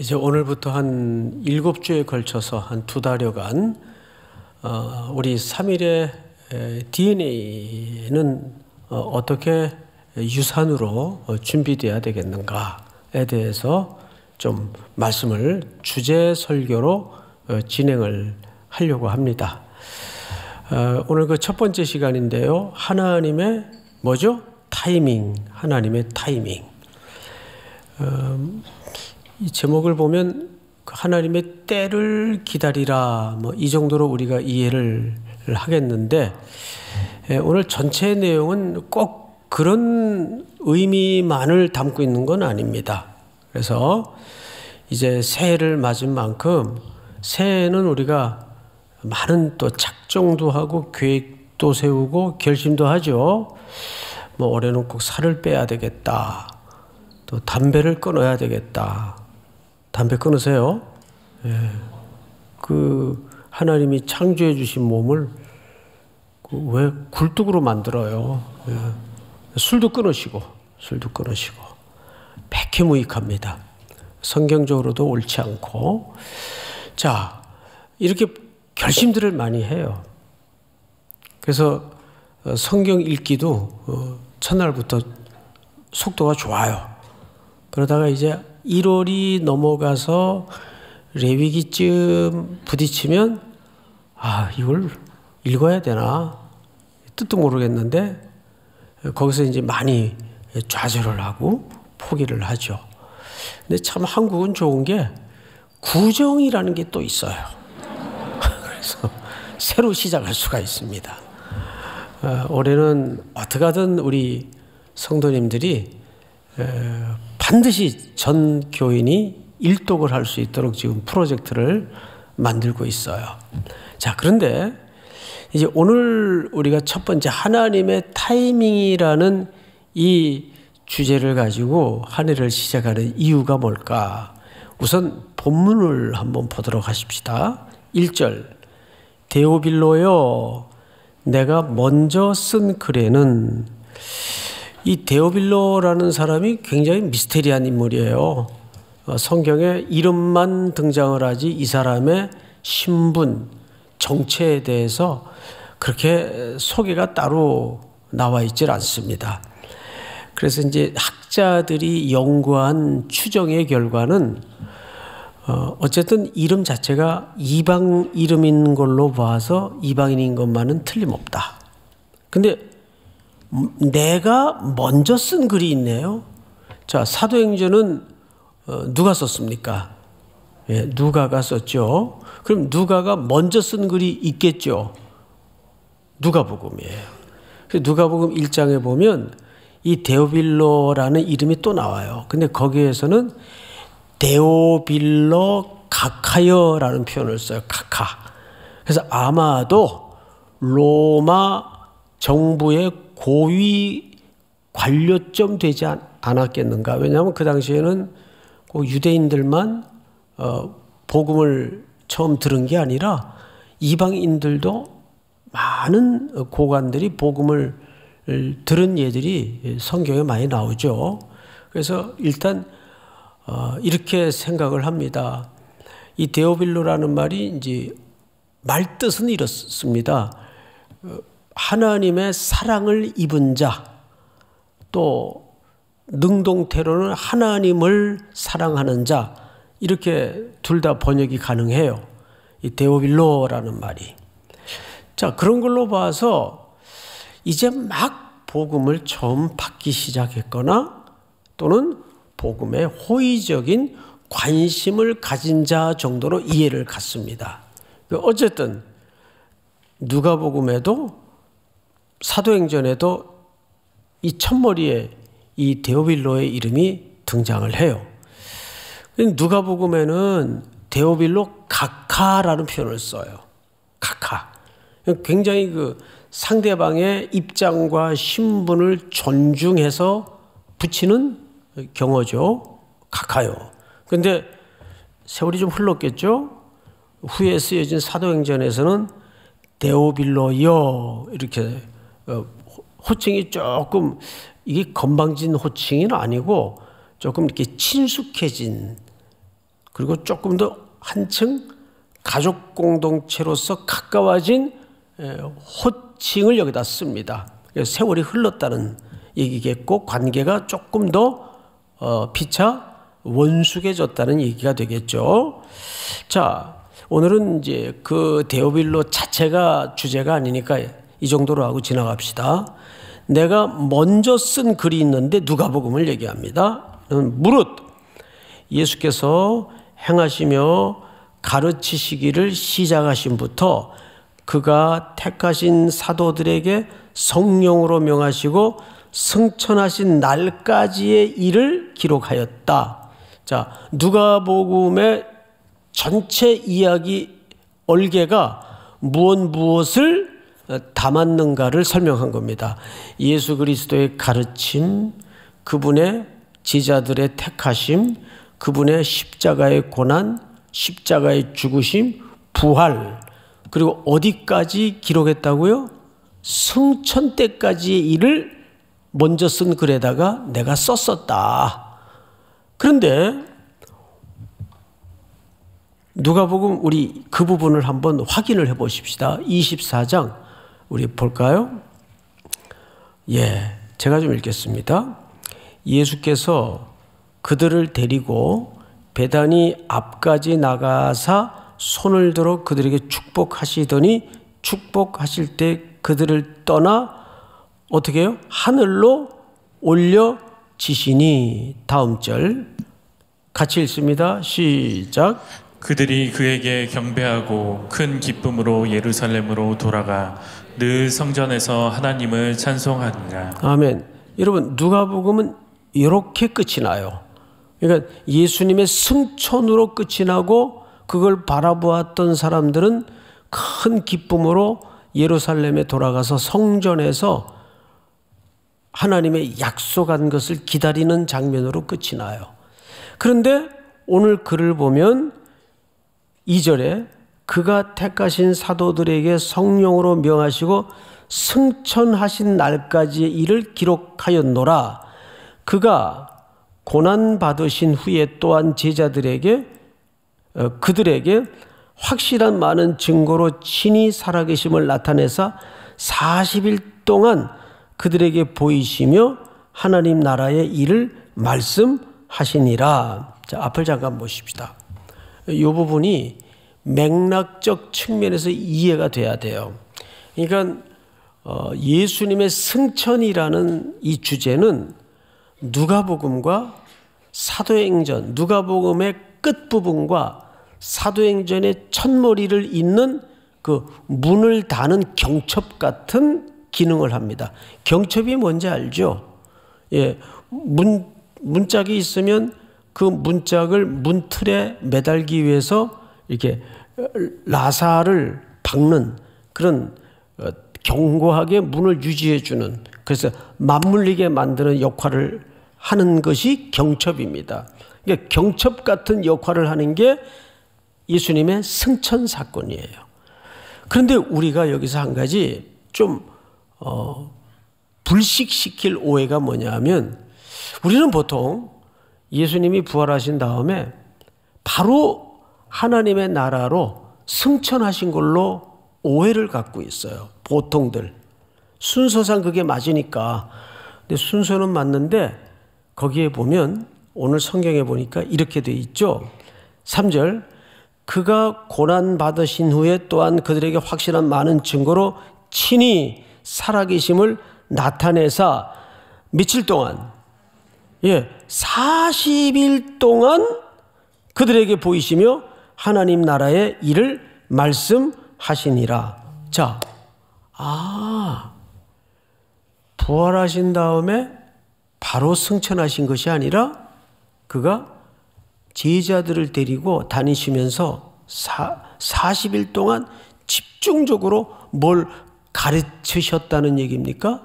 이제 오늘부터 한 7주에 걸쳐서 한 2달여간 우리 3일의 DNA는 어떻게 유산으로 준비되어야 되겠는가에 대해서 좀 말씀을 주제 설교로 진행을 하려고 합니다. 오늘 그 첫 번째 시간인데요. 하나님의 뭐죠? 타이밍, 하나님의 타이밍. 이 제목을 보면 하나님의 때를 기다리라 뭐 이 정도로 우리가 이해를 하겠는데 오늘 전체 내용은 꼭 그런 의미만을 담고 있는 건 아닙니다. 그래서 이제 새해를 맞은 만큼 새해에는 우리가 많은 또 작정도 하고 계획도 세우고 결심도 하죠. 뭐 올해는 꼭 살을 빼야 되겠다. 또 담배를 끊어야 되겠다. 담배 끊으세요. 예. 그 하나님이 창조해 주신 몸을 왜 굴뚝으로 만들어요? 예. 술도 끊으시고 백해무익합니다. 성경적으로도 옳지 않고. 자, 이렇게 결심들을 많이 해요. 그래서 성경 읽기도 첫날부터 속도가 좋아요. 그러다가 이제 1월이 넘어가서 레위기쯤 부딪히면 이걸 읽어야 되나 뜻도 모르겠는데 거기서 이제 많이 좌절을 하고 포기를 하죠. 근데 참 한국은 좋은 게 구정이라는 게 또 있어요. 그래서 새로 시작할 수가 있습니다. 올해는 어떻게 하든 우리 성도님들이 반드시 전 교인이 일독을 할 수 있도록 지금 프로젝트를 만들고 있어요. 자, 그런데 이제 오늘 우리가 첫 번째 하나님의 타이밍이라는 이 주제를 가지고 한 해를 시작하는 이유가 뭘까? 우선 본문을 한번 보도록 하십시다. 1절 데오빌로여 내가 먼저 쓴 글에는 이 데오빌로라는 사람이 굉장히 미스테리한 인물이에요. 성경에 이름만 등장을 하지 이 사람의 신분, 정체에 대해서 그렇게 소개가 따로 나와 있질 않습니다. 그래서 이제 학자들이 연구한 추정의 결과는 어쨌든 이름 자체가 이방 이름인 걸로 봐서 이방인인 것만은 틀림없다. 근데 내가 먼저 쓴 글이 있네요. 자, 사도행전은 누가 썼습니까? 예, 누가가 썼죠. 그럼 누가가 먼저 쓴 글이 있겠죠. 누가복음이에요. 누가복음 1장에 보면 이 데오빌로라는 이름이 또 나와요. 근데 거기에서는 데오빌로 가카여라는 표현을 써요. 가카. 그래서 아마도 로마 정부의 고위 관료점 되지 않았겠는가. 왜냐하면 그 당시에는 꼭 유대인들만 복음을 처음 들은 게 아니라 이방인들도 많은 고관들이 복음을 들은 예들이 성경에 많이 나오죠. 그래서 일단 이렇게 생각을 합니다. 이 데오빌로라는 말이 이제 말 뜻은 이렇습니다. 하나님의 사랑을 입은 자, 또 능동태로는 하나님을 사랑하는 자, 이렇게 둘 다 번역이 가능해요. 이 데오빌로라는 말이. 자, 그런 걸로 봐서 이제 막 복음을 처음 받기 시작했거나 또는 복음에 호의적인 관심을 가진 자 정도로 이해를 갖습니다. 어쨌든 누가복음에도 사도행전에도 이 첫머리에 이 데오빌로의 이름이 등장을 해요. 누가복음에는 데오빌로 가카라는 표현을 써요. 가카. 굉장히 그 상대방의 입장과 신분을 존중해서 붙이는 경어죠. 가카요. 근데 세월이 좀 흘렀겠죠? 후에 쓰여진 사도행전에서는 데오빌로여 이렇게 호칭이 조금 이게 건방진 호칭은 아니고 조금 이렇게 친숙해진 그리고 조금 더 한층 가족 공동체로서 가까워진 호칭을 여기다 씁니다. 세월이 흘렀다는 얘기겠고 관계가 조금 더 피차 원숙해졌다는 얘기가 되겠죠. 자, 오늘은 이제 그 데오빌로 자체가 주제가 아니니까 이 정도로 하고 지나갑시다. 내가 먼저 쓴 글이 있는데 누가복음을 얘기합니다. 무릇 예수께서 행하시며 가르치시기를 시작하신부터 그가 택하신 사도들에게 성령으로 명하시고 승천하신 날까지의 일을 기록하였다. 자, 누가복음의 전체 이야기 얼개가 무엇을 담았는가를 설명한 겁니다. 예수 그리스도의 가르침, 그분의 제자들의 택하심, 그분의 십자가의 고난, 십자가의 죽으심, 부활, 그리고 어디까지 기록했다고요? 승천 때까지의 일을 먼저 쓴 글에다가 내가 썼었다. 그런데 누가복음 우리 그 부분을 한번 확인을 해 보십시다. 24장 우리 볼까요? 예, 제가 좀 읽겠습니다. 예수께서 그들을 데리고 베다니 앞까지 나가사 손을 들어 그들에게 축복하시더니 축복하실 때 그들을 떠나 어떻게 해요? 하늘로 올려지시니. 다음 절 같이 읽습니다. 시작. 그들이 그에게 경배하고 큰 기쁨으로 예루살렘으로 돌아가 늘 성전에서 하나님을 찬송하니라. 아멘. 여러분 누가복음은 이렇게 끝이 나요. 그러니까 예수님의 승천으로 끝이 나고 그걸 바라보았던 사람들은 큰 기쁨으로 예루살렘에 돌아가서 성전에서 하나님의 약속한 것을 기다리는 장면으로 끝이 나요. 그런데 오늘 글을 보면 2절에 그가 택하신 사도들에게 성령으로 명하시고 승천하신 날까지의 일을 기록하였노라. 그가 고난받으신 후에 또한 제자들에게 그들에게 확실한 많은 증거로 친히 살아계심을 나타내사 40일 동안 그들에게 보이시며 하나님 나라의 일을 말씀하시니라. 자, 앞을 잠깐 보십시다. 이 부분이 맥락적 측면에서 이해가 돼야 돼요. 그러니까 예수님의 승천이라는 이 주제는 누가복음과 사도행전, 누가복음의 끝부분과 사도행전의 첫머리를 잇는 그 문을 다는 경첩 같은 기능을 합니다. 경첩이 뭔지 알죠? 예, 문짝이 있으면 그 문짝을 문틀에 매달기 위해서 이렇게 라사를 박는 그런 견고하게 문을 유지해 주는, 그래서 맞물리게 만드는 역할을 하는 것이 경첩입니다. 그러니까 경첩 같은 역할을 하는 게 예수님의 승천 사건이에요. 그런데 우리가 여기서 한 가지 좀 불식시킬 오해가 뭐냐 하면, 우리는 보통 예수님이 부활하신 다음에 바로 하나님의 나라로 승천하신 걸로 오해를 갖고 있어요. 보통들. 순서상 그게 맞으니까. 근데 순서는 맞는데 거기에 보면 오늘 성경에 보니까 이렇게 돼 있죠. 3절 그가 고난받으신 후에 또한 그들에게 확실한 많은 증거로 친히 살아계심을 나타내사 며칠 동안 40일 동안 그들에게 보이시며 하나님 나라의 일을 말씀하시니라. 자, 부활하신 다음에 바로 승천하신 것이 아니라 그가 제자들을 데리고 다니시면서 40일 동안 집중적으로 뭘 가르치셨다는 얘기입니까?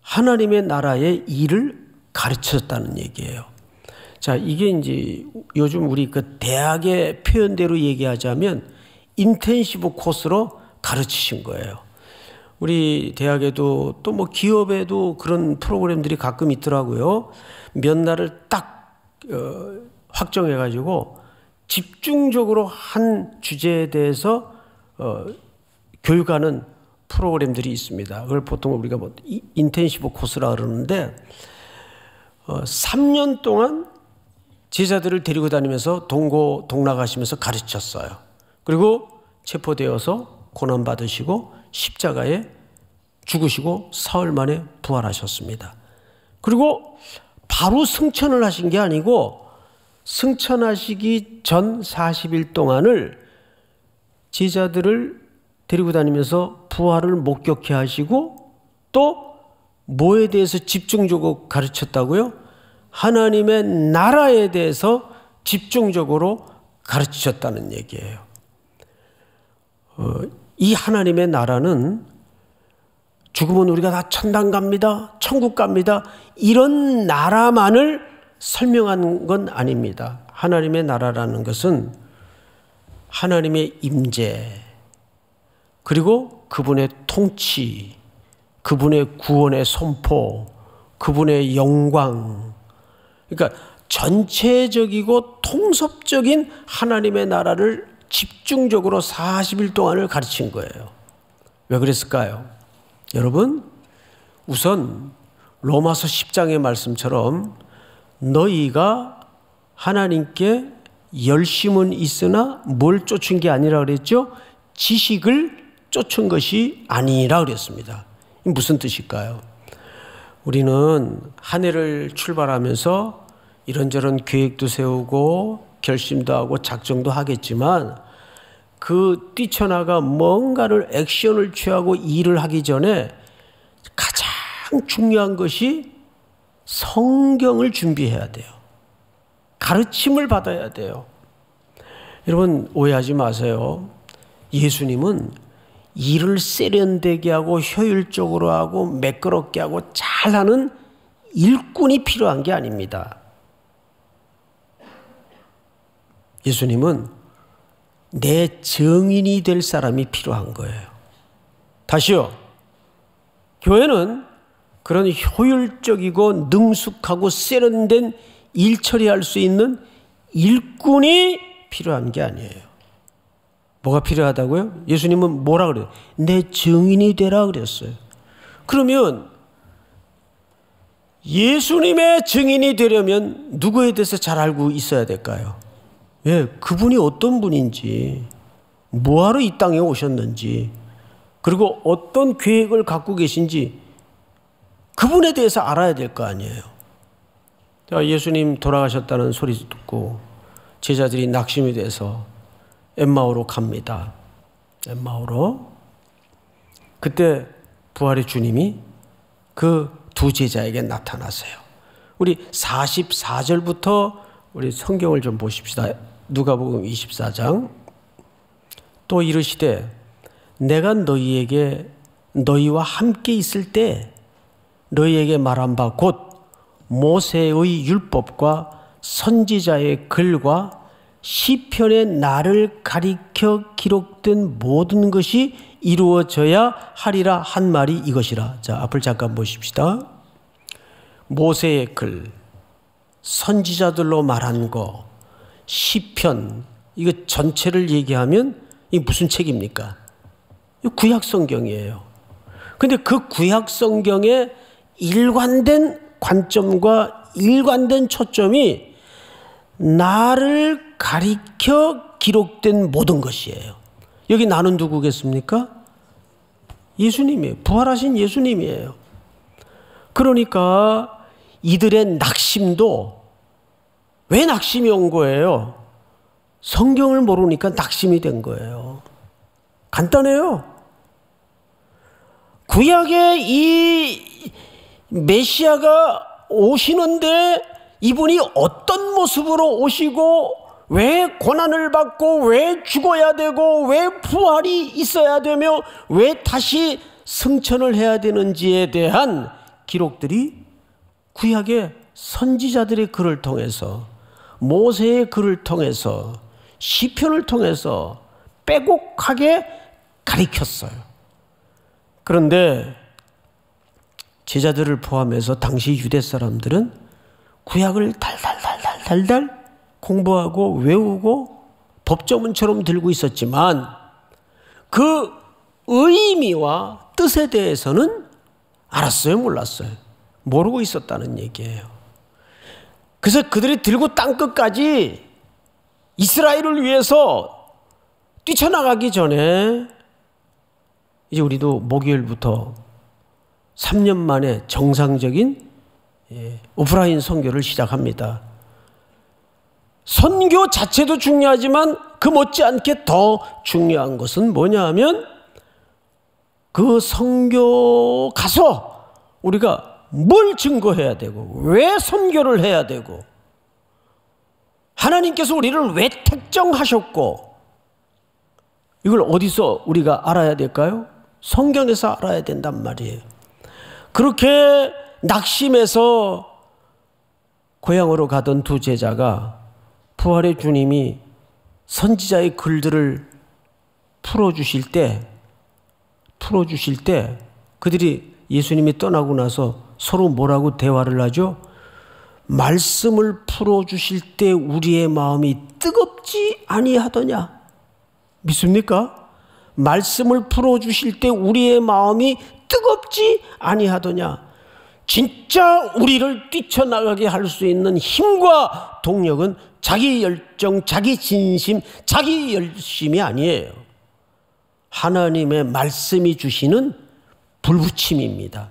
하나님의 나라의 일을 가르쳤다는 얘기예요. 자, 이게 이제 요즘 우리 그 대학의 표현대로 얘기하자면 인텐시브 코스로 가르치신 거예요. 우리 대학에도 또 뭐 기업에도 그런 프로그램들이 가끔 있더라고요. 몇 날을 딱 확정해가지고 집중적으로 한 주제에 대해서 교육하는 프로그램들이 있습니다. 그걸 보통 우리가 인텐시브 코스라 그러는데 3년 동안 제자들을 데리고 다니면서 동나가시면서 가르쳤어요. 그리고 체포되어서 고난받으시고 십자가에 죽으시고 사흘 만에 부활하셨습니다. 그리고 바로 승천을 하신 게 아니고 승천하시기 전 40일 동안을 제자들을 데리고 다니면서 부활을 목격해 하시고 또 뭐에 대해서 집중적으로 가르쳤다고요? 하나님의 나라에 대해서 집중적으로 가르치셨다는 얘기예요. 이 하나님의 나라는 죽으면 우리가 다 천당 갑니다, 천국 갑니다, 이런 나라만을 설명한 건 아닙니다. 하나님의 나라라는 것은 하나님의 임재, 그리고 그분의 통치, 그분의 구원의 선포, 그분의 영광, 그러니까 전체적이고 통섭적인 하나님의 나라를 집중적으로 40일 동안을 가르친 거예요. 왜 그랬을까요? 여러분, 우선 로마서 10장의 말씀처럼 너희가 하나님께 열심은 있으나 뭘 쫓은 게 아니라 그랬죠? 지식을 쫓은 것이 아니라 그랬습니다. 무슨 뜻일까요? 우리는 한 해를 출발하면서 이런저런 계획도 세우고 결심도 하고 작정도 하겠지만 그 뛰쳐나가 뭔가를 액션을 취하고 일을 하기 전에 가장 중요한 것이 성경을 준비해야 돼요. 가르침을 받아야 돼요. 여러분 오해하지 마세요. 예수님은 일을 세련되게 하고 효율적으로 하고 매끄럽게 하고 잘하는 일꾼이 필요한 게 아닙니다. 예수님은 내 증인이 될 사람이 필요한 거예요. 다시요. 교회는 그런 효율적이고 능숙하고 세련된 일 처리할 수 있는 일꾼이 필요한 게 아니에요. 뭐가 필요하다고요? 예수님은 뭐라 그래요? 내 증인이 되라 그랬어요. 그러면 예수님의 증인이 되려면 누구에 대해서 잘 알고 있어야 될까요? 예, 그분이 어떤 분인지, 뭐하러 이 땅에 오셨는지, 그리고 어떤 계획을 갖고 계신지 그분에 대해서 알아야 될 거 아니에요. 예수님 돌아가셨다는 소리 듣고 제자들이 낙심이 돼서 엠마오로 갑니다. 엠마오로. 그때 부활의 주님이 그 두 제자에게 나타나세요. 우리 44절부터 우리 성경을 좀 보십시다. 누가복음 24장. 또 이르시되 내가 너희와 함께 있을 때 너희에게 말한 바 곧 모세의 율법과 선지자의 글과 시편의 나를 가리켜 기록된 모든 것이 이루어져야 하리라 한 말이 이것이라. 자, 앞을 잠깐 보십시다. 모세의 글, 선지자들로 말한 거, 시편, 이거 전체를 얘기하면 이게 무슨 책입니까? 구약 성경이에요. 근데 그 구약 성경의 일관된 관점과 일관된 초점이 나를 가리켜 기록된 모든 것이에요. 여기 나는 누구겠습니까? 예수님이에요. 부활하신 예수님이에요. 그러니까 이들의 낙심도 왜 낙심이 온 거예요? 성경을 모르니까 낙심이 된 거예요. 간단해요. 구약에 이 메시아가 오시는데 이분이 어떤 모습으로 오시고 왜 고난을 받고 왜 죽어야 되고 왜 부활이 있어야 되며 왜 다시 승천을 해야 되는지에 대한 기록들이 구약의 선지자들의 글을 통해서 모세의 글을 통해서 시편을 통해서 빼곡하게 가리켰어요. 그런데 제자들을 포함해서 당시 유대 사람들은 구약을 달달 공부하고 외우고 법조문처럼 들고 있었지만 그 의미와 뜻에 대해서는 알았어요, 몰랐어요? 모르고 있었다는 얘기예요. 그래서 그들이 들고 땅끝까지 이스라엘을 위해서 뛰쳐나가기 전에 이제 우리도 목요일부터 3년 만에 정상적인 오프라인 선교를 시작합니다. 선교 자체도 중요하지만 그 못지않게 더 중요한 것은 뭐냐 하면 그 선교 가서 우리가 뭘 증거해야 되고 왜 선교를 해야 되고 하나님께서 우리를 왜 택정하셨고 이걸 어디서 우리가 알아야 될까요? 성경에서 알아야 된단 말이에요. 그렇게 낙심해서 고향으로 가던 두 제자가 부활의 주님이 선지자의 글들을 풀어주실 때 그들이 예수님이 떠나고 나서 서로 뭐라고 대화를 하죠? 말씀을 풀어주실 때 우리의 마음이 뜨겁지 아니하더냐? 믿습니까? 말씀을 풀어주실 때 우리의 마음이 뜨겁지 아니하더냐? 진짜 우리를 뛰쳐나가게 할 수 있는 힘과 동력은 자기 열정, 자기 진심, 자기 열심이 아니에요. 하나님의 말씀이 주시는 불붙임입니다.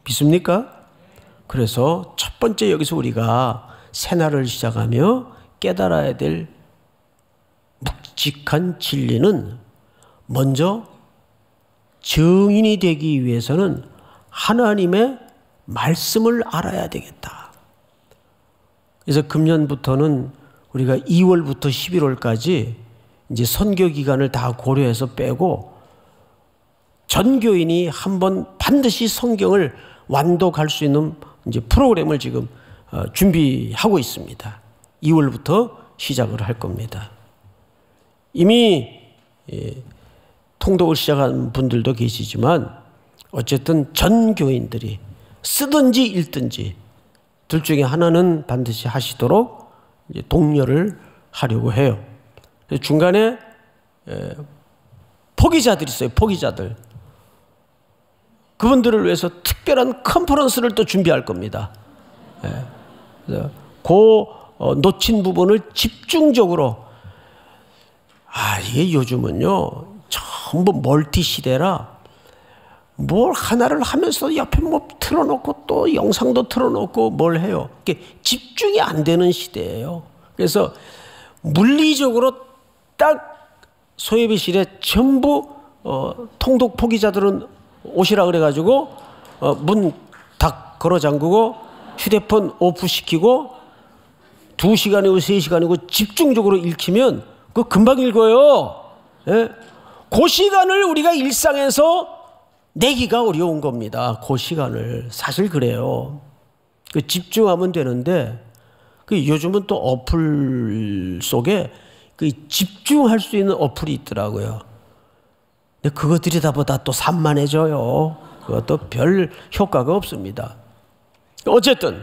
믿습니까? 그래서 첫 번째 여기서 우리가 새날을 시작하며 깨달아야 될 묵직한 진리는 먼저 증인이 되기 위해서는 하나님의 말씀을 알아야 되겠다. 그래서 금년부터는 우리가 2월부터 11월까지 이제 선교 기간을 다 고려해서 빼고 전 교인이 한번 반드시 성경을 완독할 수 있는 이제 프로그램을 지금 준비하고 있습니다. 2월부터 시작을 할 겁니다. 이미 통독을 시작한 분들도 계시지만 어쨌든 전 교인들이 쓰든지 읽든지 둘 중에 하나는 반드시 하시도록 이제 독려를 하려고 해요. 중간에 포기자들이 있어요. 포기자들. 그분들을 위해서 특별한 컨퍼런스를 또 준비할 겁니다. 그래서 그 놓친 부분을 집중적으로 이게 요즘은요 전부 멀티 시대라 뭘 하나를 하면서 옆에 뭐 틀어놓고 또 영상도 틀어놓고 뭘 해요. 이게 집중이 안 되는 시대예요. 그래서 물리적으로 딱 소예비실에 전부 통독 포기자들은 오시라 그래가지고 문 다 걸어 잠그고 휴대폰 오프시키고 2시간이고 3시간이고 집중적으로 읽히면 그거 금방 읽어요. 예? 그 시간을 우리가 일상에서 내기가 어려운 겁니다. 그 시간을. 사실 그래요. 그 집중하면 되는데 그 요즘은 또 어플 속에 그 집중할 수 있는 어플이 있더라고요. 근데 그거 들여다보다 또 산만해져요. 그것도 별 효과가 없습니다. 어쨌든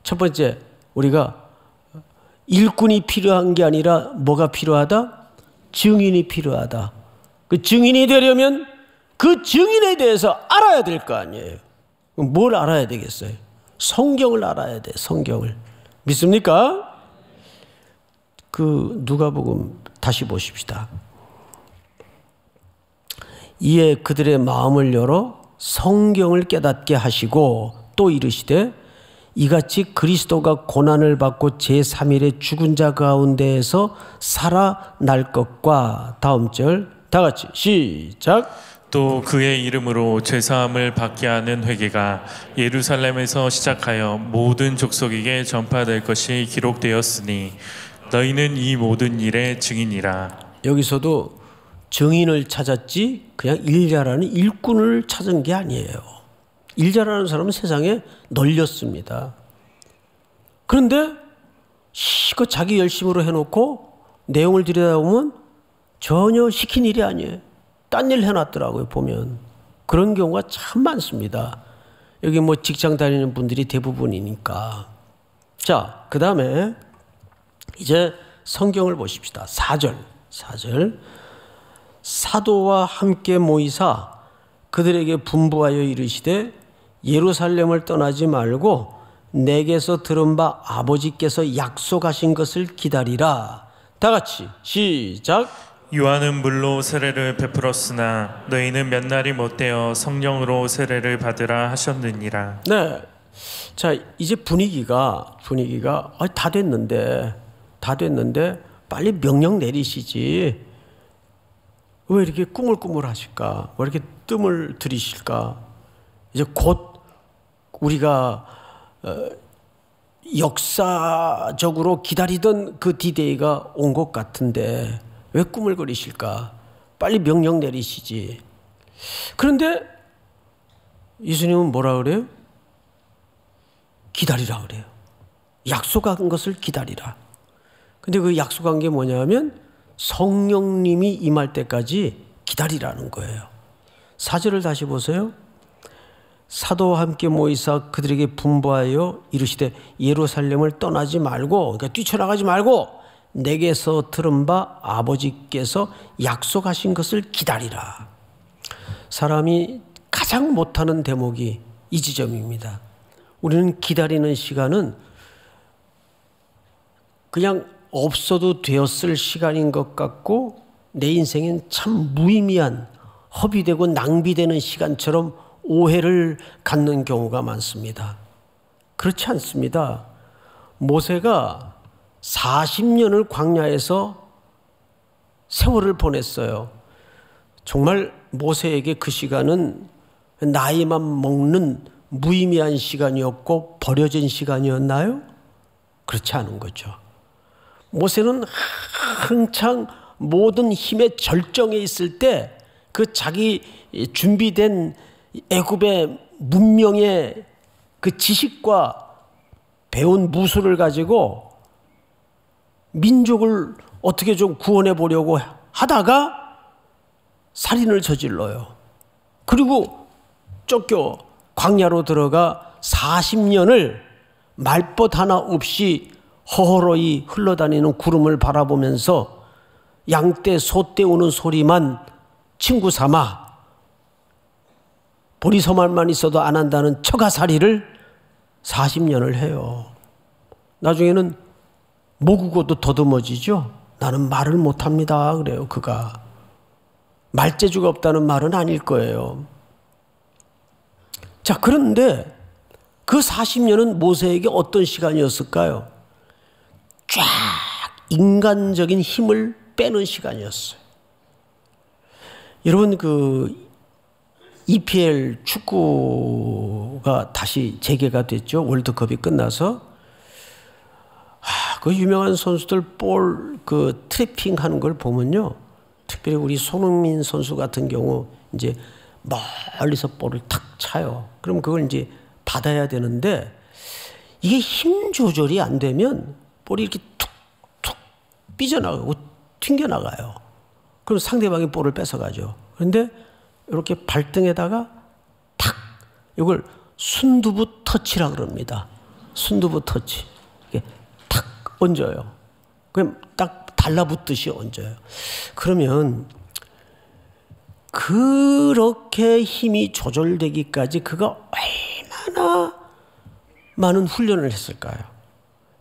첫 번째 우리가 일꾼이 필요한 게 아니라 뭐가 필요하다? 증인이 필요하다. 그 증인이 되려면 그 증인에 대해서 알아야 될 거 아니에요. 뭘 알아야 되겠어요? 성경을 알아야 돼. 성경을. 믿습니까? 그 누가복음 다시 보십시다. 이에 그들의 마음을 열어 성경을 깨닫게 하시고 또 이르시되 이같이 그리스도가 고난을 받고 제3일에 죽은 자 가운데에서 살아날 것과 다음 절 다 같이 시작. 또 그의 이름으로 죄사함을 받게 하는 회개가 예루살렘에서 시작하여 모든 족속에게 전파될 것이 기록되었으니 너희는 이 모든 일의 증인이라. 여기서도 증인을 찾았지 그냥 일자라는 일꾼을 찾은 게 아니에요. 일자라는 사람은 세상에 널렸습니다. 그런데 그 자기 열심으로 해놓고 내용을 들여다보면 전혀 시킨 일이 아니에요. 딴 일 해놨더라고요. 보면 그런 경우가 참 많습니다. 여기 뭐 직장 다니는 분들이 대부분이니까. 자, 그 다음에 이제 성경을 보십시다. 4절. 사도와 함께 모이사 그들에게 분부하여 이르시되 예루살렘을 떠나지 말고 내게서 들은 바 아버지께서 약속하신 것을 기다리라. 다 같이 시작. 요한은 물로 세례를 베풀었으나 너희는 몇 날이 못되어 성령으로 세례를 받으라 하셨느니라. 네. 자, 이제 분위기가 다 됐는데 빨리 명령 내리시지. 왜 이렇게 꾸물꾸물하실까? 왜 이렇게 뜸을 들이실까? 이제 곧 우리가 역사적으로 기다리던 그 디데이가 온 것 같은데 왜 꾸물거리실까? 빨리 명령 내리시지. 그런데 예수님은 뭐라 그래요? 기다리라 그래요. 약속한 것을 기다리라. 근데 그 약속한 게 뭐냐면 성령님이 임할 때까지 기다리라는 거예요. 4절을 다시 보세요. 사도와 함께 모이사 그들에게 분부하여 이르시되 예루살렘을 떠나지 말고, 그러니까 뛰쳐나가지 말고 내게서 들은 바 아버지께서 약속하신 것을 기다리라. 사람이 가장 못하는 대목이 이 지점입니다. 우리는 기다리는 시간은 그냥 없어도 되었을 시간인 것 같고 내 인생엔 참 무의미한 허비되고 낭비되는 시간처럼 오해를 갖는 경우가 많습니다. 그렇지 않습니다. 모세가 40년을 광야에서 세월을 보냈어요. 정말 모세에게 그 시간은 나이만 먹는 무의미한 시간이었고 버려진 시간이었나요? 그렇지 않은 거죠. 모세는 한창 모든 힘의 절정에 있을 때 그 자기 준비된 애굽의 문명의 그 지식과 배운 무술을 가지고 민족을 어떻게 좀 구원해 보려고 하다가 살인을 저질러요. 그리고 쫓겨 광야로 들어가 40년을 말벗 하나 없이 허허러이 흘러다니는 구름을 바라보면서 양떼 소떼 우는 소리만 친구 삼아 보리서말만 있어도 안 한다는 처가살이를 40년을 해요. 나중에는 모국어도 더듬어지죠. 나는 말을 못합니다 그래요. 그가 말재주가 없다는 말은 아닐 거예요. 자, 그런데 그 40년은 모세에게 어떤 시간이었을까요? 쫙 인간적인 힘을 빼는 시간이었어요. 여러분, 그 EPL 축구가 다시 재개가 됐죠. 월드컵이 끝나서. 그 유명한 선수들 볼 그 트래핑 하는 걸 보면요. 특별히 우리 손흥민 선수 같은 경우 이제 멀리서 볼을 탁 차요. 그럼 그걸 이제 받아야 되는데 이게 힘 조절이 안 되면 볼이 이렇게 툭툭 삐져나가고 튕겨나가요. 그럼 상대방이 볼을 뺏어가죠. 그런데 이렇게 발등에다가 탁, 이걸 순두부 터치라 그럽니다. 순두부 터치. 이렇게 탁 얹어요. 그냥 딱 달라붙듯이 얹어요. 그러면 그렇게 힘이 조절되기까지 그가 얼마나 많은 훈련을 했을까요?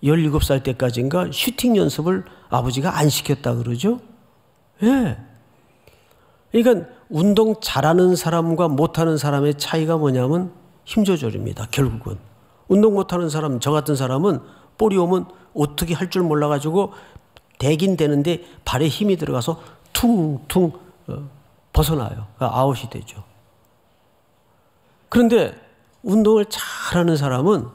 17살 때까지인가 슈팅 연습을 아버지가 안 시켰다 그러죠? 예. 그러니까 운동 잘하는 사람과 못하는 사람의 차이가 뭐냐면 힘 조절입니다. 결국은. 운동 못하는 사람, 저 같은 사람은 볼이 오면 어떻게 할 줄 몰라가지고 되긴 되는데 발에 힘이 들어가서 퉁퉁 벗어나요. 그러니까 아웃이 되죠. 그런데 운동을 잘하는 사람은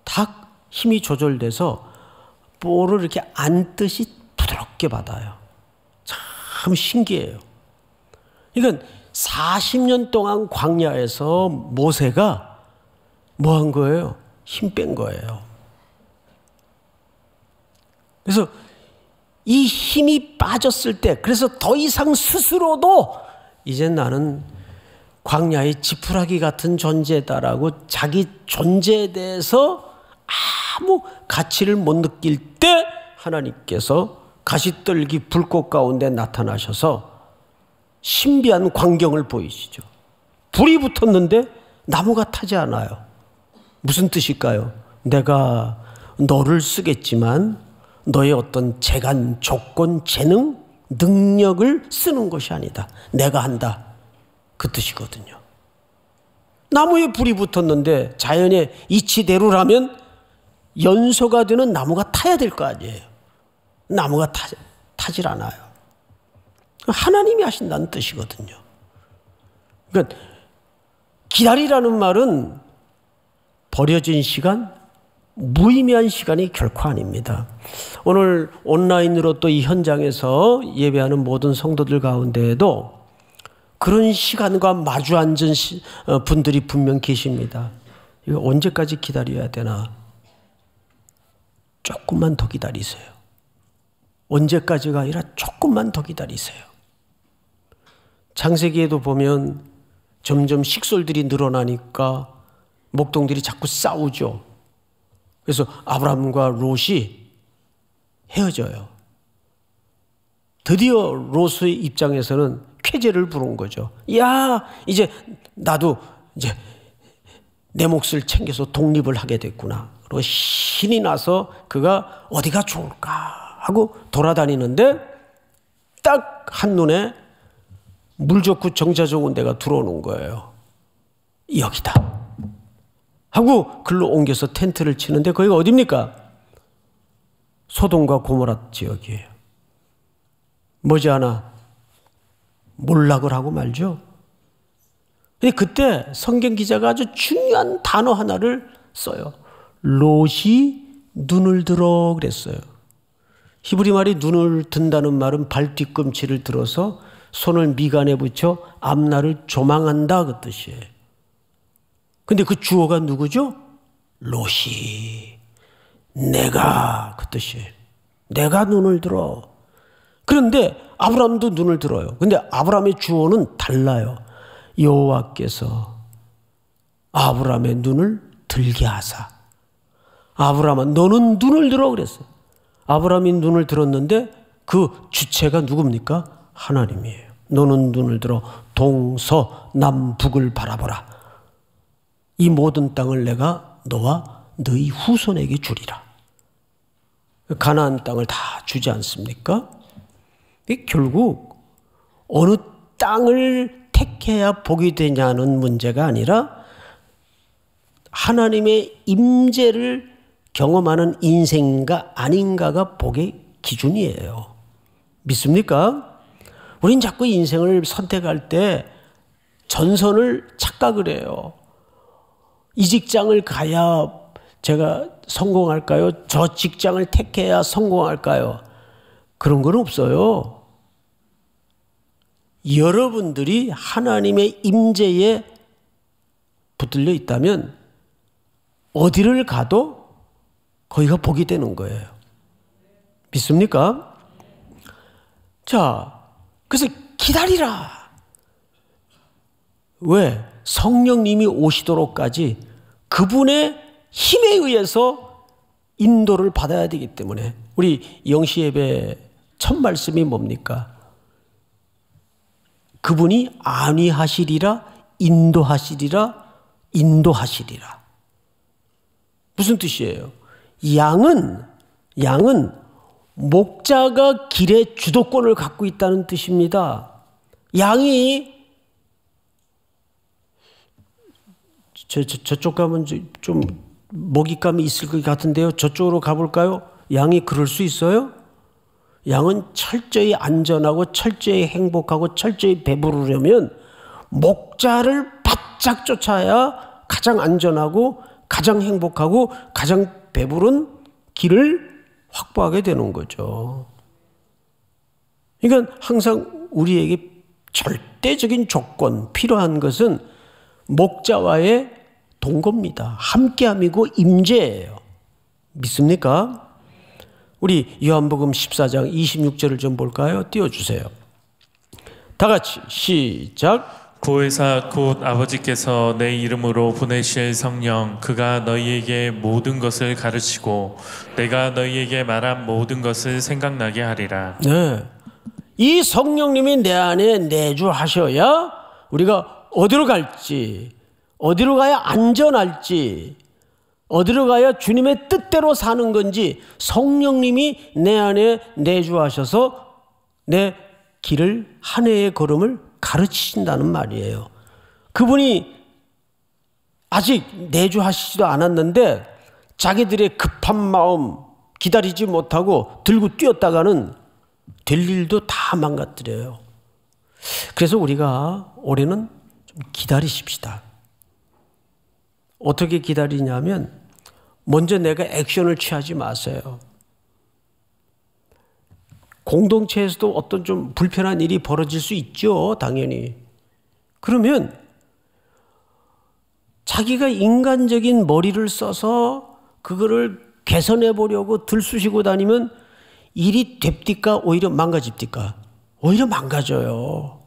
딱 힘이 조절돼서 볼을 이렇게 안듯이 부드럽게 받아요. 참 신기해요. 그러니까 40년 동안 광야에서 모세가 뭐 한 거예요? 힘 뺀 거예요. 그래서 이 힘이 빠졌을 때, 그래서 더 이상 스스로도 이제 나는 광야의 지푸라기 같은 존재다라고 자기 존재에 대해서 아무 가치를 못 느낄 때 하나님께서 가시떨기 불꽃 가운데 나타나셔서 신비한 광경을 보이시죠. 불이 붙었는데 나무가 타지 않아요. 무슨 뜻일까요? 내가 너를 쓰겠지만 너의 어떤 재간, 조건, 재능, 능력을 쓰는 것이 아니다. 내가 한다. 그 뜻이거든요. 나무에 불이 붙었는데 자연의 이치대로라면 연소가 되는 나무가 타야 될 거 아니에요. 나무가 타질 않아요. 하나님이 하신다는 뜻이거든요. 그러니까 기다리라는 말은 버려진 시간, 무의미한 시간이 결코 아닙니다. 오늘 온라인으로 또 이 현장에서 예배하는 모든 성도들 가운데에도 그런 시간과 마주 앉은 분들이 분명 계십니다. 이거 언제까지 기다려야 되나? 조금만 더 기다리세요. 언제까지가 아니라 조금만 더 기다리세요. 창세기에도 보면 점점 식솔들이 늘어나니까 목동들이 자꾸 싸우죠. 그래서 아브라함과 롯이 헤어져요. 드디어 롯의 입장에서는 쾌재를 부른 거죠. 야, 이제 나도 이제 내 몫을 챙겨서 독립을 하게 됐구나. 그리고 신이 나서 그가 어디가 좋을까 하고 돌아다니는데 딱 한눈에 물 좋고 정자 좋은 데가 들어오는 거예요. 여기다 하고 글로 옮겨서 텐트를 치는데 거기가 어디입니까? 소돔과 고모라 지역이에요. 머지않아 몰락을 하고 말죠. 근데 그때 성경 기자가 아주 중요한 단어 하나를 써요. 롯이 눈을 들어 그랬어요. 히브리 말이 눈을 든다는 말은 발 뒤꿈치를 들어서 손을 미간에 붙여 앞날을 조망한다 그 뜻이에요. 근데 그 주어가 누구죠? 롯이. 내가 그 뜻이에요. 내가 눈을 들어. 그런데 아브라함도 눈을 들어요. 근데 아브라함의 주어는 달라요. 여호와께서 아브라함의 눈을 들게 하사. 아브라함아 너는 눈을 들어 그랬어요. 아브라함이 눈을 들었는데 그 주체가 누굽니까? 하나님이에요. 너는 눈을 들어 동서남북을 바라보라. 이 모든 땅을 내가 너와 너희 후손에게 주리라. 가나안 땅을 다 주지 않습니까? 결국 어느 땅을 택해야 복이 되냐는 문제가 아니라 하나님의 임재를 경험하는 인생인가 아닌가가 복의 기준이에요. 믿습니까? 우린 자꾸 인생을 선택할 때 전선을 착각을 해요. 이 직장을 가야 제가 성공할까요? 저 직장을 택해야 성공할까요? 그런 건 없어요. 여러분들이 하나님의 임재에 붙들려 있다면 어디를 가도 거기가 복이 되는 거예요. 믿습니까? 자, 그래서 기다리라. 왜? 성령님이 오시도록까지 그분의 힘에 의해서 인도를 받아야 되기 때문에 우리 영시 예배 첫 말씀이 뭡니까? 그분이 안위하시리라, 인도하시리라, 인도하시리라. 무슨 뜻이에요? 양은 목자가 길의 주도권을 갖고 있다는 뜻입니다. 양이 저쪽 가면 좀 먹잇감이 있을 것 같은데요. 저쪽으로 가볼까요? 양이 그럴 수 있어요? 양은 철저히 안전하고 철저히 행복하고 철저히 배부르려면 목자를 바짝 쫓아야 가장 안전하고 가장 행복하고 가장 배부른 길을 확보하게 되는 거죠. 그러니까 항상 우리에게 절대적인 조건, 필요한 것은 목자와의 동거입니다. 함께함이고 임재예요. 믿습니까? 우리 요한복음 14장 26절을 좀 볼까요? 띄워주세요. 다 같이 시작. 보혜사 곧 아버지께서 내 이름으로 보내실 성령 그가 너희에게 모든 것을 가르치고 내가 너희에게 말한 모든 것을 생각나게 하리라. 네. 이 성령님이 내 안에 내주하셔야 우리가 어디로 갈지, 어디로 가야 안전할지, 어디로 가야 주님의 뜻대로 사는 건지 성령님이 내 안에 내주하셔서 내 길을, 한 해의 걸음을 가르치신다는 말이에요. 그분이 아직 내주하시지도 않았는데 자기들의 급한 마음 기다리지 못하고 들고 뛰었다가는 될 일도 다 망가뜨려요. 그래서 우리가 올해는 좀 기다리십시다. 어떻게 기다리냐면 먼저 내가 액션을 취하지 마세요. 공동체에서도 어떤 좀 불편한 일이 벌어질 수 있죠, 당연히. 그러면 자기가 인간적인 머리를 써서 그거를 개선해 보려고 들쑤시고 다니면 일이 됩니까? 오히려 망가집니까? 오히려 망가져요.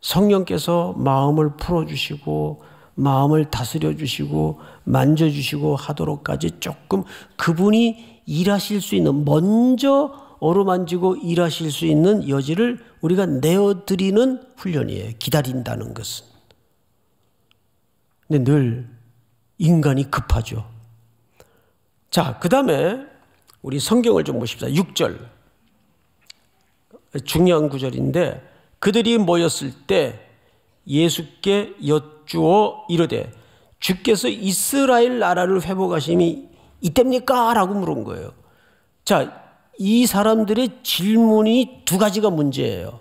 성령께서 마음을 풀어주시고 마음을 다스려 주시고 만져주시고 하도록까지 조금 그분이 일하실 수 있는, 먼저 어루만지고 일하실 수 있는 여지를 우리가 내어드리는 훈련이에요. 기다린다는 것은. 근데 늘 인간이 급하죠. 자, 그 다음에 우리 성경을 좀 보십시다. 6절. 중요한 구절인데 그들이 모였을 때 예수께 여쭈어 이르되 주께서 이스라엘 나라를 회복하심이 이때입니까? 라고 물은 거예요. 자, 이 사람들의 질문이 두 가지가 문제예요.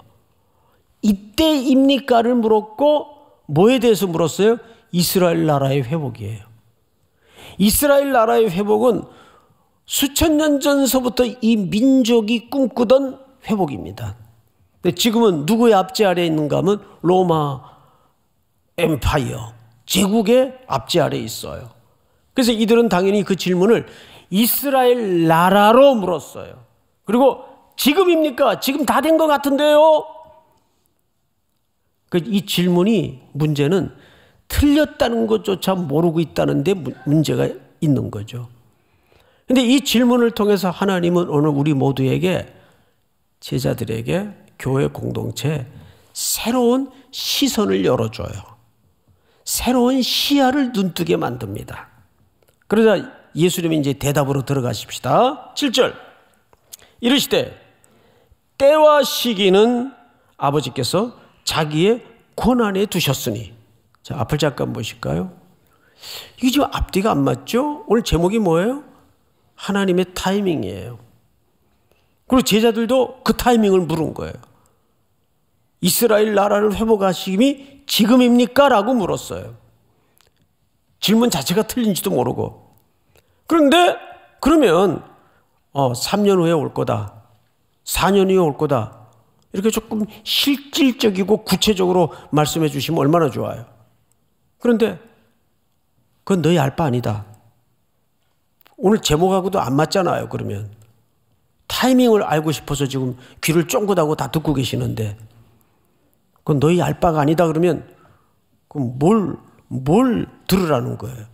이때입니까를 물었고 뭐에 대해서 물었어요? 이스라엘 나라의 회복이에요. 이스라엘 나라의 회복은 수천 년 전서부터 이 민족이 꿈꾸던 회복입니다. 근데 지금은 누구의 압제 아래에 있는가 하면 로마 엠파이어, 제국의 압제 아래에 있어요. 그래서 이들은 당연히 그 질문을 이스라엘 나라로 물었어요. 그리고 지금입니까? 지금 다 된 것 같은데요? 이 질문이 문제는 틀렸다는 것조차 모르고 있다는 데 문제가 있는 거죠. 그런데 이 질문을 통해서 하나님은 오늘 우리 모두에게, 제자들에게, 교회 공동체에 새로운 시선을 열어줘요. 새로운 시야를 눈뜨게 만듭니다. 그러자 예수님이 이제 대답으로 들어가십시다. 7절. 이르시되 때와 시기는 아버지께서 자기의 권한에 두셨으니. 자, 앞을 잠깐 보실까요? 이게 지금 앞뒤가 안 맞죠? 오늘 제목이 뭐예요? 하나님의 타이밍이에요. 그리고 제자들도 그 타이밍을 물은 거예요. 이스라엘 나라를 회복하심이 지금입니까? 라고 물었어요. 질문 자체가 틀린지도 모르고. 그런데 그러면 3년 후에 올 거다, 4년 후에 올 거다, 이렇게 조금 실질적이고 구체적으로 말씀해 주시면 얼마나 좋아요. 그런데 그건 너희 알 바 아니다. 오늘 제목하고도 안 맞잖아요. 그러면 타이밍을 알고 싶어서 지금 귀를 쫑긋하고 다 듣고 계시는데 그건 너희 알 바가 아니다. 그러면 그럼 뭘 들으라는 거예요.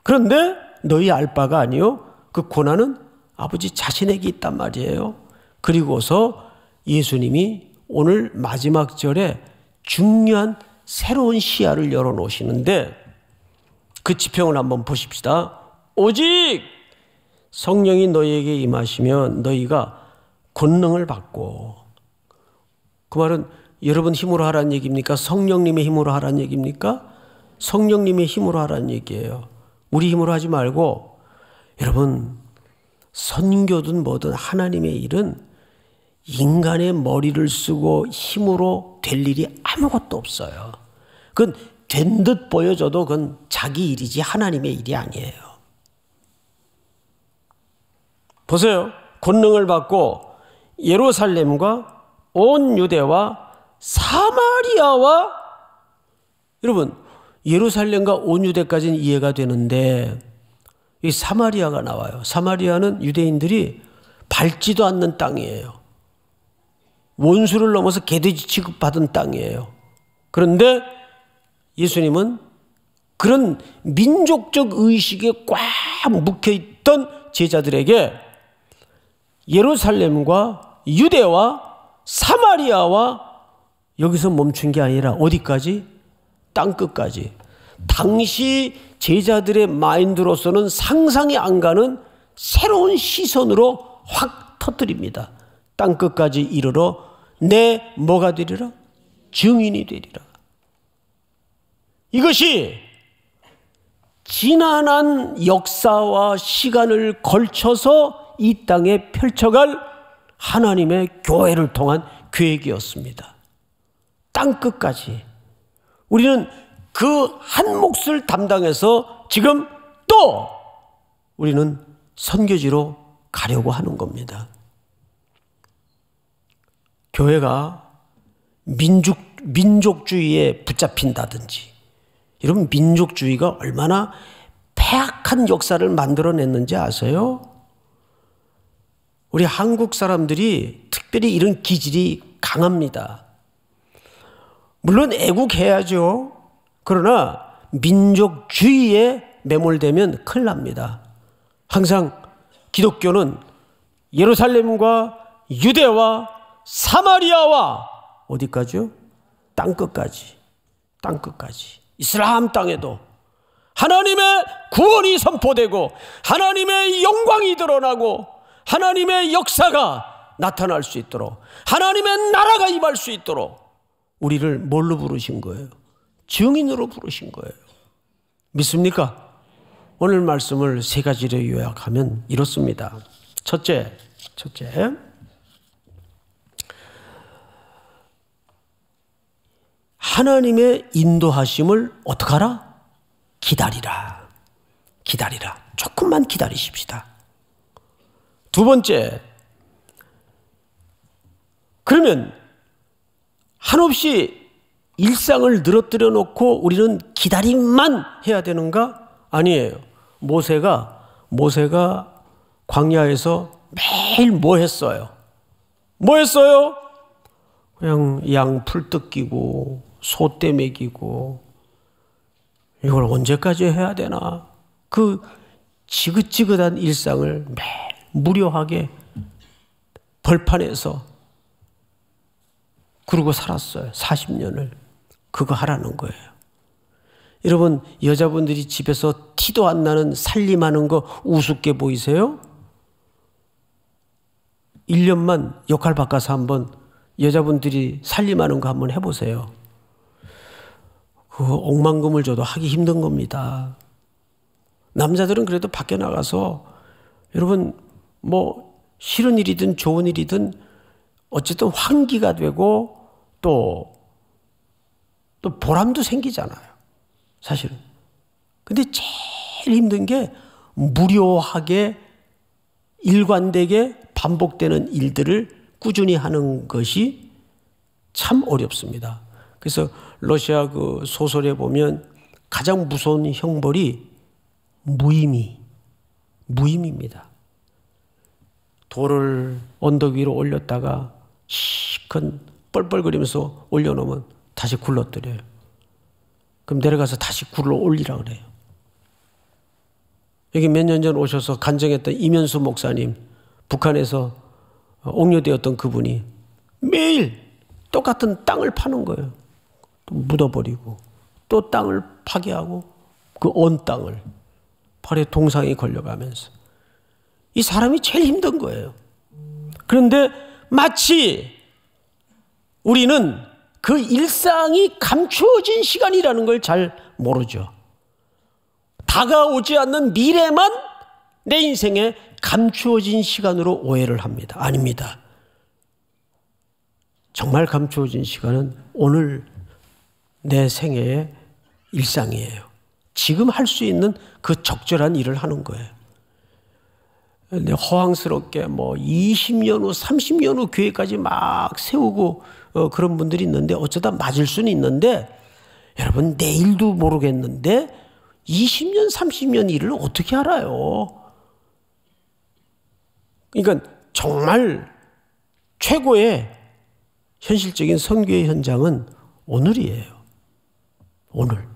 그런데 너희 알 바가 아니요, 그 권한은 아버지 자신에게 있단 말이에요. 그리고서 예수님이 오늘 마지막 절에 중요한 새로운 시야를 열어놓으시는데 그 지평을 한번 보십시다. 오직 성령이 너희에게 임하시면 너희가 권능을 받고. 그 말은 여러분 힘으로 하라는 얘기입니까? 성령님의 힘으로 하라는 얘기입니까? 성령님의 힘으로 하라는 얘기예요. 우리 힘으로 하지 말고, 여러분 선교든 뭐든 하나님의 일은 인간의 머리를 쓰고 힘으로 될 일이 아무것도 없어요. 그건 된 듯 보여져도 그건 자기 일이지 하나님의 일이 아니에요. 보세요. 권능을 받고 예루살렘과 온 유대와 사마리아와, 여러분 예루살렘과 온 유대까지는 이해가 되는데 이 사마리아가 나와요. 사마리아는 유대인들이 밟지도 않는 땅이에요. 원수를 넘어서 개돼지 취급받은 땅이에요. 그런데 예수님은 그런 민족적 의식에 꽉 묵혀있던 제자들에게 예루살렘과 유대와 사마리아와 여기서 멈춘 게 아니라 어디까지? 땅끝까지. 당시 제자들의 마인드로서는 상상이 안 가는 새로운 시선으로 확 터뜨립니다. 땅끝까지 이르러 내 뭐가 되리라? 증인이 되리라. 이것이 지난한 역사와 시간을 걸쳐서 이 땅에 펼쳐갈 하나님의 교회를 통한 계획이었습니다. 땅끝까지. 우리는 그 한 몫을 담당해서 지금 또 우리는 선교지로 가려고 하는 겁니다. 교회가 민족주의에 붙잡힌다든지, 여러분 민족주의가 얼마나 폐악한 역사를 만들어냈는지 아세요? 우리 한국 사람들이 특별히 이런 기질이 강합니다. 물론 애국해야죠. 그러나 민족주의에 매몰되면 큰일 납니다. 항상 기독교는 예루살렘과 유대와 사마리아와 어디까지요? 땅끝까지. 땅끝까지. 이슬람 땅에도 하나님의 구원이 선포되고 하나님의 영광이 드러나고 하나님의 역사가 나타날 수 있도록, 하나님의 나라가 임할 수 있도록 우리를 뭘로 부르신 거예요? 증인으로 부르신 거예요. 믿습니까? 오늘 말씀을 세 가지로 요약하면 이렇습니다. 첫째, 하나님의 인도하심을 어떻게 하라? 기다리라. 기다리라. 조금만 기다리십시다. 두 번째, 그러면 한없이 일상을 늘어뜨려 놓고 우리는 기다림만 해야 되는가? 아니에요. 모세가 광야에서 매일 뭐 했어요? 뭐 했어요? 그냥 양 풀 뜯기고 소떼 먹이고, 이걸 언제까지 해야 되나? 그 지긋지긋한 일상을 매일 무료하게 벌판에서 그러고 살았어요. 40년을. 그거 하라는 거예요. 여러분, 여자분들이 집에서 티도 안 나는 살림하는 거 우습게 보이세요? 1년만 역할 바꿔서 한번 여자분들이 살림하는 거 한번 해보세요. 그 억만금을 줘도 하기 힘든 겁니다. 남자들은 그래도 밖에 나가서 여러분 뭐 싫은 일이든 좋은 일이든 어쨌든 환기가 되고 또 보람도 생기잖아요. 사실은. 근데 제일 힘든 게 무료하게 일관되게 반복되는 일들을 꾸준히 하는 것이 참 어렵습니다. 그래서 러시아 그 소설에 보면 가장 무서운 형벌이 무임입니다. 돌을 언덕 위로 올렸다가 시큰 뻘뻘거리면서 올려놓으면 다시 굴러뜨려요. 그럼 내려가서 다시 굴러 올리라 그래요. 여기 몇 년 전 오셔서 간증했던 이면수 목사님, 북한에서 옥료되었던 그분이 매일 똑같은 땅을 파는 거예요. 또 묻어버리고 또 땅을 파괴하고 그 온 땅을 팔에 동상이 걸려가면서 이 사람이 제일 힘든 거예요. 그런데 마치 우리는 그 일상이 감추어진 시간이라는 걸 잘 모르죠. 다가오지 않는 미래만 내 인생에 감추어진 시간으로 오해를 합니다. 아닙니다. 정말 감추어진 시간은 오늘 내 생애의 일상이에요. 지금 할 수 있는 그 적절한 일을 하는 거예요. 근데 허황스럽게 뭐 20년 후, 30년 후 계획까지 막 세우고 그런 분들이 있는데 어쩌다 맞을 수는 있는데 여러분 내일도 모르겠는데 20년, 30년 일을 어떻게 알아요? 그러니까 정말 최고의 현실적인 선교의 현장은 오늘이에요. 오늘.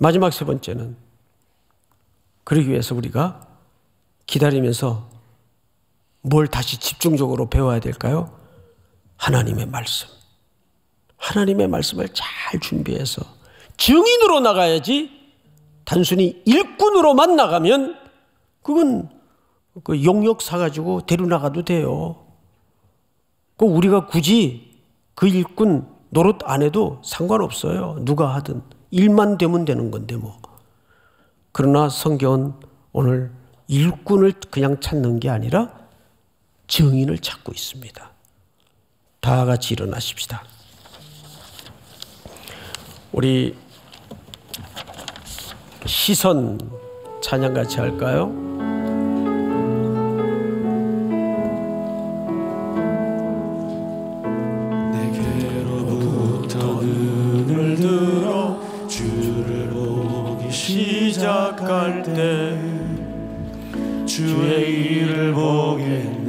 마지막 세 번째는, 그러기 위해서 우리가 기다리면서 뭘 다시 집중적으로 배워야 될까요? 하나님의 말씀. 하나님의 말씀을 잘 준비해서 증인으로 나가야지, 단순히 일꾼으로만 나가면 그건 그 용역 사가지고 데려나가도 돼요. 우리가 굳이 그 일꾼 노릇 안 해도 상관없어요. 누가 하든 일만 되면 되는 건데 뭐. 그러나 성경은 오늘 일꾼을 그냥 찾는 게 아니라 증인을 찾고 있습니다. 다 같이 일어나십시다. 우리 시선 찬양 같이 할까요? 내게로부터 눈을 들어 주를 보기 시작할 때 주의 일을 보겠네.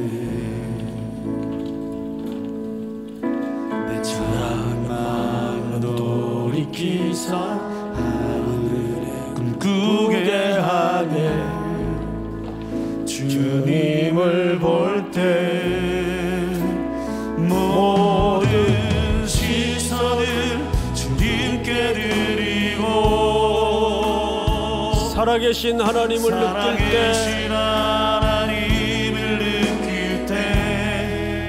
내 찬양만 돌이키사 하늘에 꿈꾸게 하네. 주님을 볼 때 모든 시선을 주님께 드리고 살아계신 하나님을 느낄 때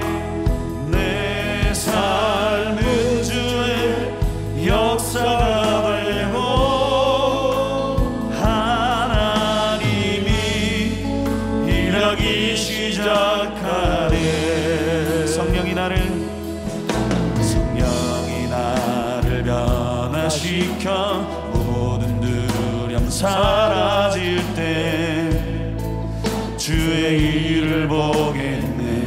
내 삶은 주의 역사가 되고 하나님이 일하기 시작하네. 성령이 나를 변화시켜 모든 두려움 사라질 때 주의 일을 보겠네.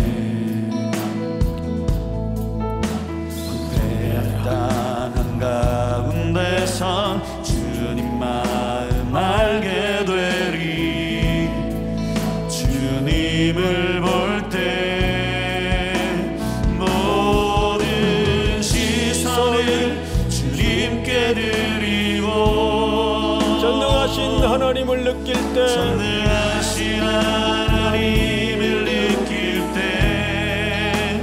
패한 한가운데서 주님 마음 알게 되리. 주님을 볼 때 모든 시선을 주님께 드리고 전능하신 하나님을 느낄 때 전능하신 하나님을 느낄 때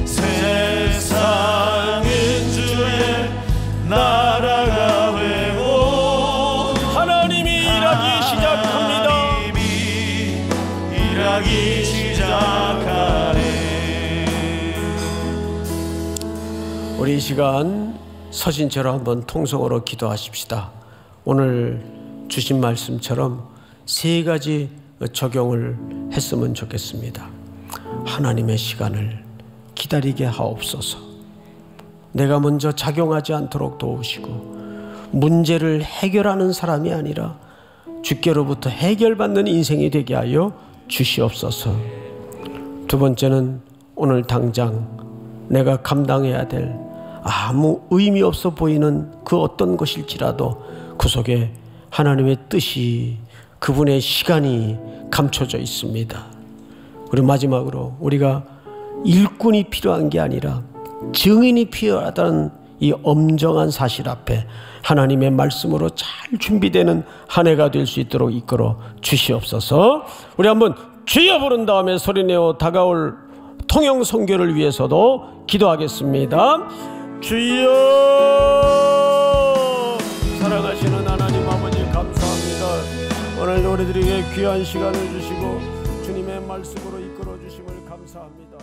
세상은 주의 나라가 되고 하나님이 일하기 시작합니다. 하나님이 일하기 시작하네. 우리 이 시간 서신처럼 한번 통성으로 기도하십시다. 오늘 주신 말씀처럼 세 가지 적용을 했으면 좋겠습니다. 하나님의 시간을 기다리게 하옵소서. 내가 먼저 작용하지 않도록 도우시고 문제를 해결하는 사람이 아니라 주께로부터 해결받는 인생이 되게 하여 주시옵소서. 두 번째는 오늘 당장 내가 감당해야 될 아무 의미 없어 보이는 그 어떤 것일지라도 그 속에 하나님의 뜻이, 그분의 시간이 감춰져 있습니다. 그리고 마지막으로 우리가 일꾼이 필요한 게 아니라 증인이 필요하다는 이 엄정한 사실 앞에 하나님의 말씀으로 잘 준비되는 한 해가 될 수 있도록 이끌어 주시옵소서. 우리 한번 주여 부른 다음에 소리내어 다가올 통영 선교를 위해서도 기도하겠습니다. 주여, 사랑하시는 하나님 아버지 감사합니다. 오늘 우리들에게 귀한 시간을 주시고 주님의 말씀으로 이끌어 주심을 감사합니다.